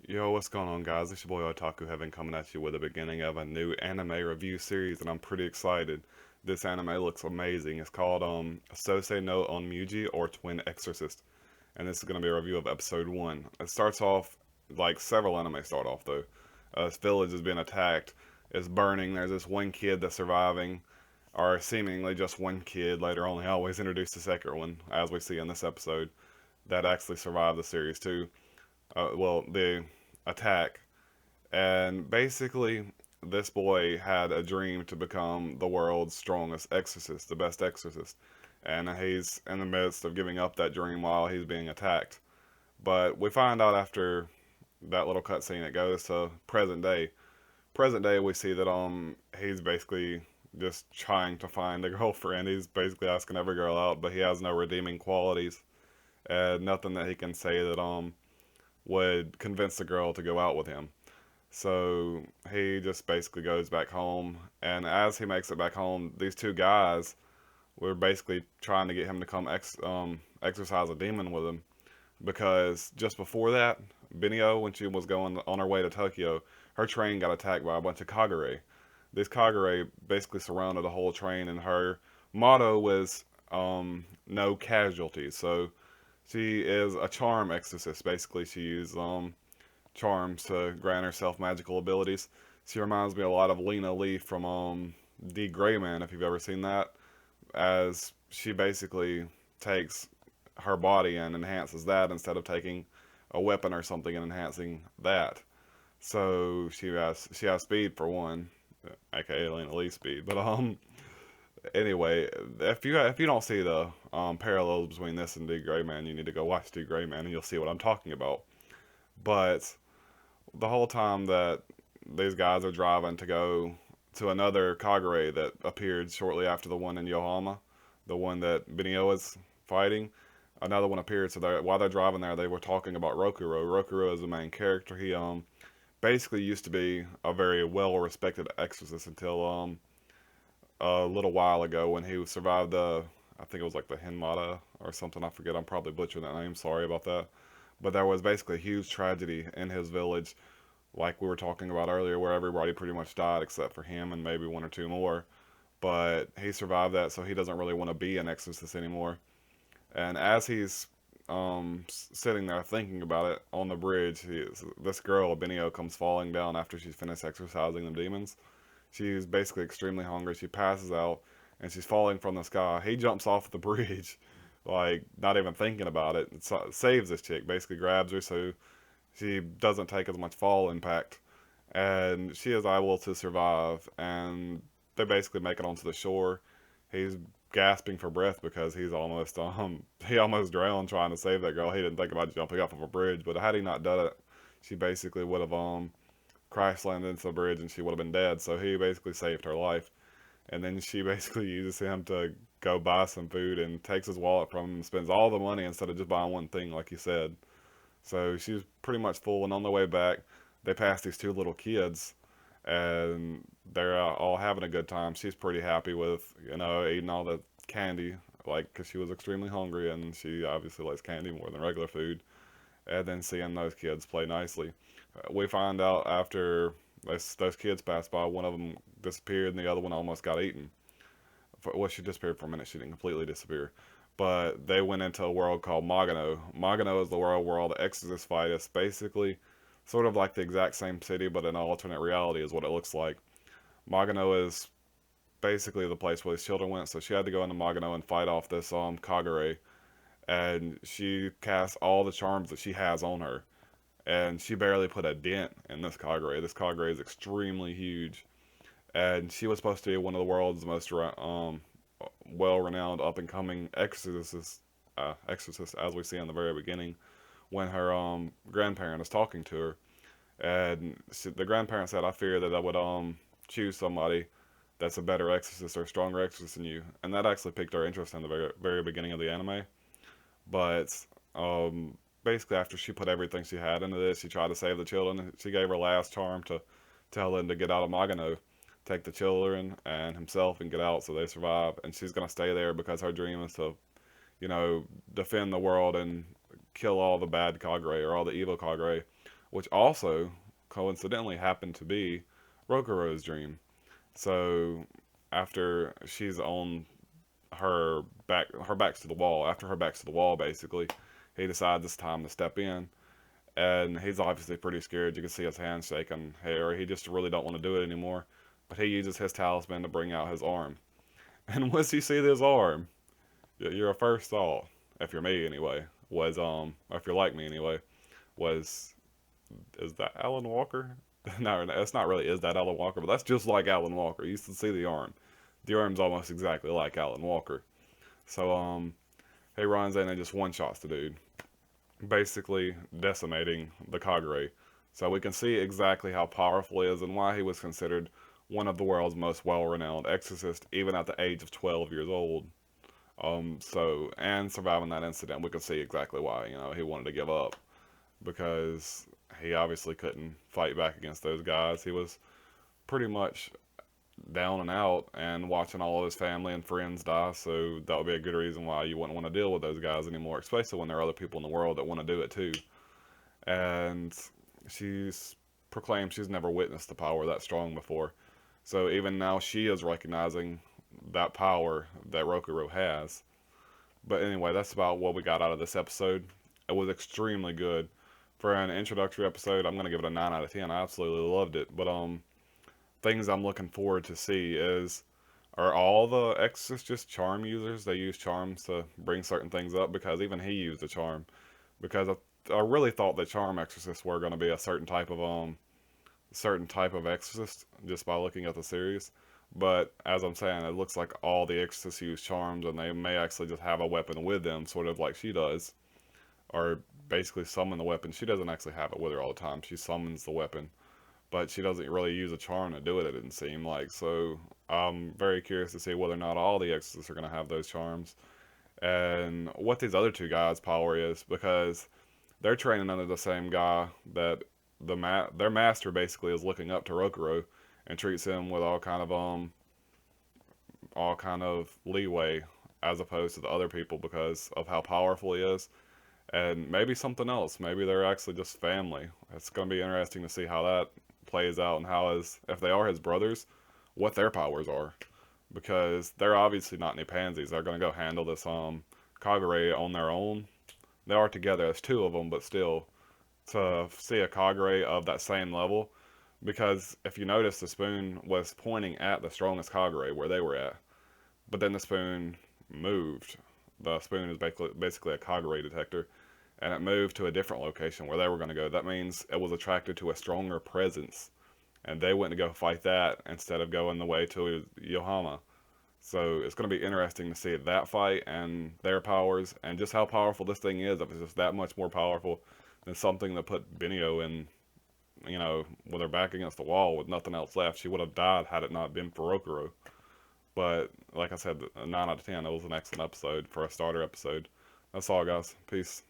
Yo, what's going on, guys? It's your boy Otaku Heaven coming at you with the beginning of a new anime review series, and I'm pretty excited. This anime looks amazing. It's called Sousei no Onmyouji or Twin Exorcist, and this is going to be a review of episode 1. It starts off like several anime start off though. This village is being attacked. It's burning. There's this one kid that's surviving, or seemingly just one kid. Later on, they always introduce the second one, as we see in this episode, that actually survived the series too. The attack. And basically, this boy had a dream to become the world's strongest exorcist, the best exorcist. And he's in the midst of giving up that dream while he's being attacked. But we find out after that little cutscene, it goes to present day. Present day, we see that he's basically just trying to find a girlfriend. He's basically asking every girl out, but he has no redeeming qualities and nothing that he can say that would convince the girl to go out with him. So he just basically goes back home, and as he makes it back home, these two guys were basically trying to get him to come exorcise a demon with him. Because just before that, Benio, when she was going on her way to Tokyo, her train got attacked by a bunch of Kagure. These Kagure basically surrounded the whole train, and her motto was no casualties. So she is a charm exorcist. Basically, she uses charms to grant herself magical abilities. She reminds me a lot of Lena Lee from The Gray Man, if you've ever seen that, as she basically takes her body and enhances that instead of taking a weapon or something and enhancing that. So she has speed for one, aka Lena Lee speed. But anyway, if you don't see the parallels between this and D Gray Man, you need to go watch D Gray Man and you'll see what I'm talking about. But the whole time that these guys are driving to go to another Kagure that appeared shortly after the one in Yohama, the one that Benio is fighting, another one appeared. So while they're driving there, they were talking about Rokuro. Rokuro is the main character. He basically used to be a very well respected exorcist until a little while ago when he survived the, I think it was like the Hinmata or something. I forget. I'm probably butchering that name. Sorry about that. But there was basically a huge tragedy in his village, like we were talking about earlier, where everybody pretty much died except for him and maybe one or two more. But he survived that, so he doesn't really want to be an exorcist anymore. And as he's sitting there thinking about it on the bridge, this girl, Benio, comes falling down after she's finished exorcising the demons. She's basically extremely hungry. She passes out and she's falling from the sky. He jumps off the bridge, like not even thinking about it. Saves this chick, basically grabs her so she doesn't take as much fall impact, and she is able to survive. And they basically make it onto the shore. He's gasping for breath because he almost drowned trying to save that girl. He didn't think about jumping off of a bridge, but had he not done it, she basically would have crash landed into the bridge and she would have been dead. So he basically saved her life. And then she basically uses him to go buy some food and takes his wallet from him and spends all the money instead of just buying one thing, like you said. So she's pretty much full. And on their way back, they pass these two little kids and they're all having a good time. She's pretty happy with, eating all the candy, like, because she was extremely hungry and she obviously likes candy more than regular food. And then seeing those kids play nicely. We find out after those kids passed by, one of them disappeared and the other one almost got eaten. Well, she disappeared for a minute. She didn't completely disappear. But they went into a world called Magano. Magano is the world where all the exorcists fight. It's basically sort of like the exact same city, but in an alternate reality, is what it looks like. Magano is basically the place where these children went. So she had to go into Magano and fight off this Kagure, and she casts all the charms that she has on her, and she barely put a dent in this Kagure. This Kagure is extremely huge, and she was supposed to be one of the world's most well-renowned up-and-coming exorcists, as we see in the very beginning, when her grandparent is talking to her, and the grandparent said, "I fear that I would choose somebody that's a better exorcist or a stronger exorcist than you," and that actually piqued our interest in the very beginning of the anime. But basically, after she put everything she had into this, she tried to save the children. She gave her last charm to tell them to get out of Magano, take the children and himself and get out so they survive. And she's going to stay there because her dream is to, defend the world and kill all the bad Kagure or all the evil Kagure which also coincidentally happened to be Rokuro's dream. So after she's on her back's to the wall, after her back's to the wall, basically, he decides it's time to step in, and he's obviously pretty scared. You can see his hands shaking, or he just really don't want to do it anymore. But he uses his talisman to bring out his arm, and once you see this arm, your first thought, if you're me anyway, was or if you're like me anyway, was, is that Alan Walker? No, it's not really. Is that Alan Walker? But that's just like Alan Walker. You used to see the arm. The arm's almost exactly like Alan Walker. So he runs in and just one shots the dude, basically decimating the Kagure. So we can see exactly how powerful he is and why he was considered one of the world's most well-renowned exorcists, even at the age of 12 years old. And surviving that incident, we can see exactly why, he wanted to give up, because he obviously couldn't fight back against those guys. He was pretty much down and out and watching all of his family and friends die, so that would be a good reason why you wouldn't want to deal with those guys anymore, especially when there are other people in the world that want to do it too. And she's proclaimed she's never witnessed the power that strong before. So even now she is recognizing that power that Rokuro has. But anyway, that's about what we got out of this episode. It was extremely good. For an introductory episode, I'm going to give it a 9 out of 10. I absolutely loved it. But things I'm looking forward to see is, are all the exorcists just charm users? They use charms to bring certain things up, because even he used a charm. Because I really thought that charm exorcists were going to be a certain type of exorcist just by looking at the series. But as I'm saying, it looks like all the exorcists use charms, and they may actually just have a weapon with them, sort of like she does, or basically summon the weapon. She doesn't actually have it with her all the time. She summons the weapon, but she doesn't really use a charm to do it, it didn't seem like. So I'm very curious to see whether or not all the exorcists are going to have those charms, and what these other two guys' power is, because they're training under the same guy that their master basically is looking up to Rokuro and treats him with all kind of leeway, as opposed to the other people, because of how powerful he is. And maybe something else. Maybe they're actually just family. It's going to be interesting to see how that plays out, and if they are his brothers, what their powers are, because they're obviously not any pansies. They're going to go handle this Kagure on their own. They are together as two of them, but still, to see a Kagure of that same level, because if you notice, the spoon was pointing at the strongest Kagure where they were at, but then the spoon moved. The spoon is basically a Kagure detector, and it moved to a different location where they were going to go. That means it was attracted to a stronger presence, and they went to go fight that instead of going the way to Yohama. So it's going to be interesting to see that fight and their powers, and just how powerful this thing is. If it's just that much more powerful than something that put Benio in, with her back against the wall with nothing else left. She would have died had it not been for Rokuro. But like I said, a 9 out of 10. It was an excellent episode for a starter episode. That's all, guys. Peace.